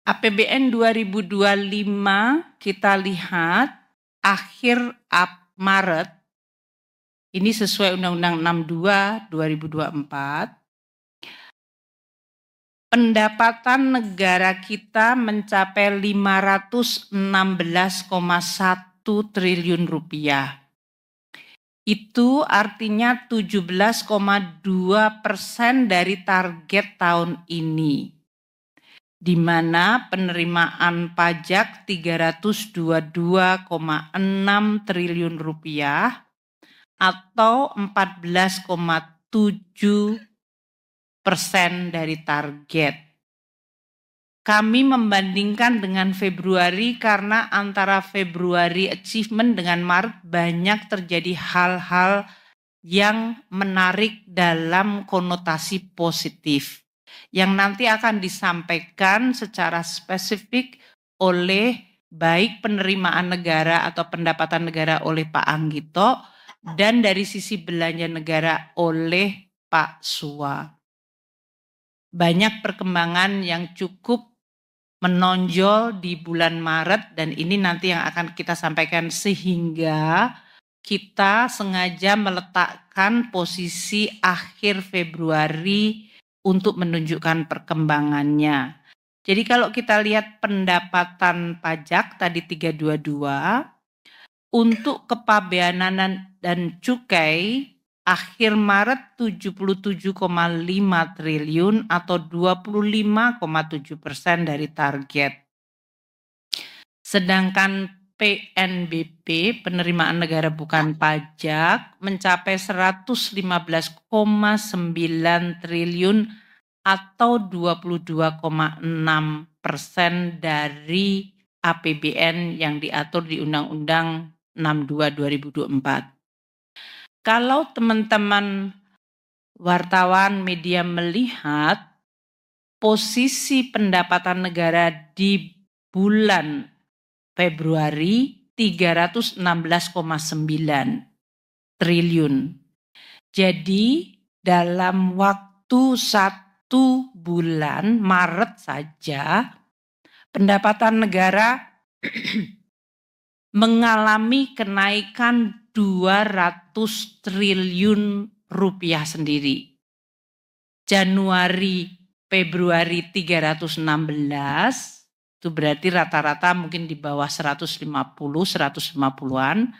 APBN 2025 kita lihat akhir Maret, ini sesuai Undang-Undang 62 2024, pendapatan negara kita mencapai 516,1 triliun rupiah. Itu artinya 17,2% dari target tahun ini, di mana penerimaan pajak 322,6 triliun rupiah atau 14,7% dari target. Kami membandingkan dengan Februari karena antara Februari achievement dengan Maret banyak terjadi hal-hal yang menarik dalam konotasi positif yang nanti akan disampaikan secara spesifik oleh baik penerimaan negara atau pendapatan negara oleh Pak Anggito dan dari sisi belanja negara oleh Pak Suwa. Banyak perkembangan yang cukup menonjol di bulan Maret dan ini nanti yang akan kita sampaikan, sehingga kita sengaja meletakkan posisi akhir Februari untuk menunjukkan perkembangannya. Jadi kalau kita lihat pendapatan pajak tadi 322, untuk kepabeanan dan cukai akhir Maret 77,5 triliun atau 25,7% dari target. Sedangkan PNBP, penerimaan negara bukan pajak, mencapai 115,9 triliun atau 22,6% dari APBN yang diatur di Undang-Undang 62 2024. Kalau teman-teman wartawan media melihat posisi pendapatan negara di bulan Februari 316,9 triliun. Jadi dalam waktu 1 bulan Maret saja pendapatan negara mengalami kenaikan 200 triliun rupiah sendiri. Januari, Februari 316, itu berarti rata-rata mungkin di bawah 150-150-an.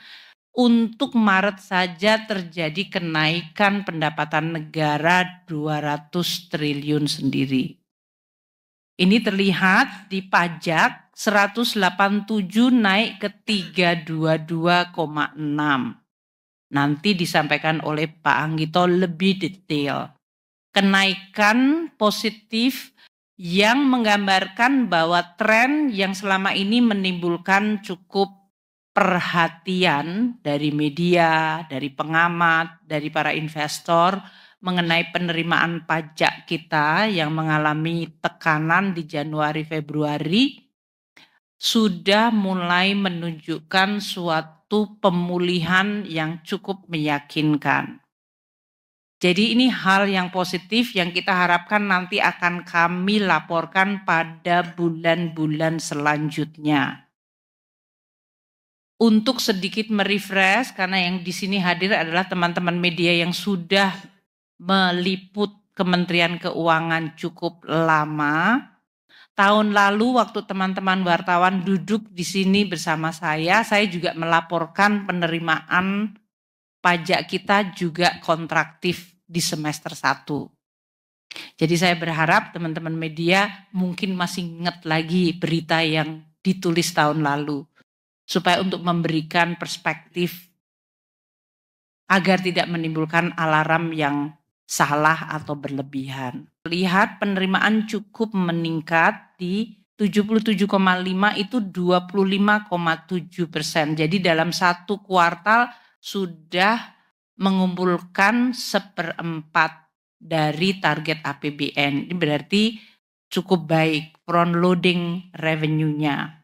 Untuk Maret saja terjadi kenaikan pendapatan negara 200 triliun sendiri. Ini terlihat di pajak 187 naik ke 322,6. Nanti disampaikan oleh Pak Anggito lebih detail. Kenaikan positif yang menggambarkan bahwa tren yang selama ini menimbulkan cukup perhatian dari media, dari pengamat, dari para investor mengenai penerimaan pajak kita yang mengalami tekanan di Januari Februari sudah mulai menunjukkan suatu pemulihan yang cukup meyakinkan. Jadi ini hal yang positif yang kita harapkan nanti akan kami laporkan pada bulan-bulan selanjutnya. Untuk sedikit merefresh, karena yang di sini hadir adalah teman-teman media yang sudah meliput Kementerian Keuangan cukup lama. Tahun lalu waktu teman-teman wartawan duduk di sini bersama saya juga melaporkan penerimaan pajak kita juga kontraktif di semester 1. Jadi saya berharap teman-teman media mungkin masih ingat lagi berita yang ditulis tahun lalu, supaya untuk memberikan perspektif agar tidak menimbulkan alarm yang salah atau berlebihan. Lihat penerimaan cukup meningkat di 77,5 itu 25,7%. Jadi dalam 1 kuartal sudah mengumpulkan 1/4 dari target APBN. Ini berarti cukup baik front loading revenue-nya.